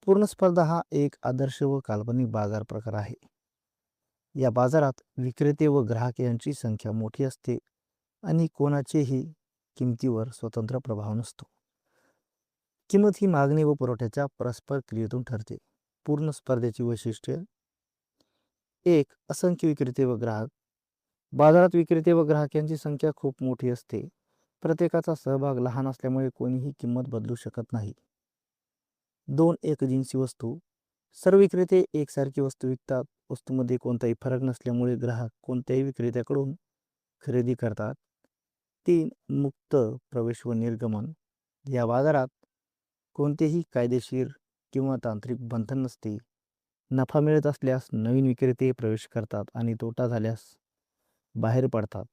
पूर्ण स्पर्धा हा एक आदर्श व काल्पनिक बाजार प्रकार आहे. या बाजारात विक्रेते व ग्राहक यांची संख्या मोठी असते आणि कोणाचेही किमतीवर स्वतंत्र प्रभाव नसतो. किंमत ही मागणी व पुरवठ्याच्या परस्पर क्रियेतून ठरते. पूर्ण स्पर्धेची वैशिष्ट्ये: एक, असंख्य विक्रेते व ग्राहक. बाजारात विक्रेते व ग्राहक यांची संख्या खूप मोठी असते. प्रत्येकाचा सहभाग लहान असल्यामुळे कोणीही किंमत बदलू शकत नाही. 2, एकजिन्सी वस्तू. सर्व विक्रेते एकसारखी वस्तू विकतात. वस्तूमध्ये कोणताही फरक नसल्यामुळे ग्राहक कोणत्याही विक्रेत्याकडून खरेदी करतात. 3, मुक्त प्रवेश व निर्गमन. या बाजारात कोणतेही कायदेशीर किंवा तांत्रिक बंधन नसते. नफा मिळत असल्यास नवीन विक्रेते प्रवेश करतात आणि तोटा झाल्यास बाहेर पडतात.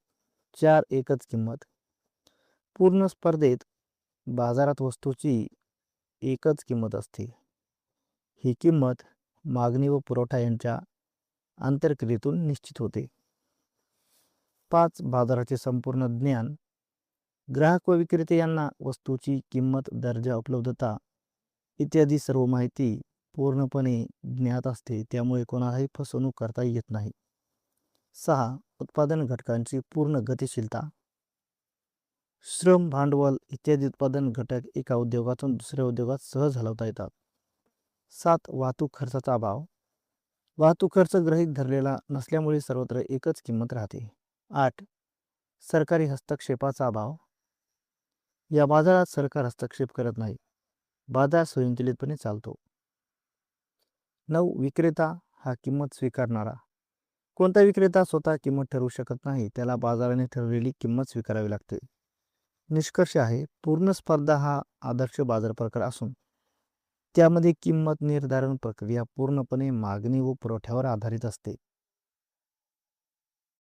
4, एकच किंमत. पूर्ण स्पर्धेत बाजारात वस्तूची एकच किंमत असते. ही किंमत मागणी व पुरवठा यांच्या आंतरक्रियेतून निश्चित होते. 5, बाजाराचे संपूर्ण ज्ञान. ग्राहक व विक्रेते यांना वस्तूची किंमत, दर्जा, उपलब्धता इत्यादी सर्व माहिती पूर्णपणे ज्ञात असते, त्यामुळे कोणालाही फसवणूक करता येत नाही. 6, उत्पादन घटकांची पूर्ण गतिशीलता. श्रम, भांडवल इत्यादी उत्पादन घटक एका उद्योगातून दुसऱ्या उद्योगात सहज हलवता येतात. 7, वाहतूक खर्चाचा अभाव. वाहतूक खर्च गृहीत धरलेला नसल्यामुळे सर्वत्र एकच किंमत राहते. 8, सरकारी हस्तक्षेपाचा अभाव. या बाजारात सरकार हस्तक्षेप करत नाही. बाजार स्वयंचलितपणे चालतो. 9, विक्रेता हा किंमत स्वीकारणारा. कोणता विक्रेता स्वतः किंमत ठरवू शकत नाही, त्याला बाजाराने ठरवलेली किंमत स्वीकारावी लागते. निष्कर्ष आहे, पूर्ण स्पर्धा हा आदर्श बाजार प्रकार असून त्यामध्ये किंमत निर्धारण प्रक्रिया पूर्णपणे मागणी व पुरवठ्यावर आधारित असते.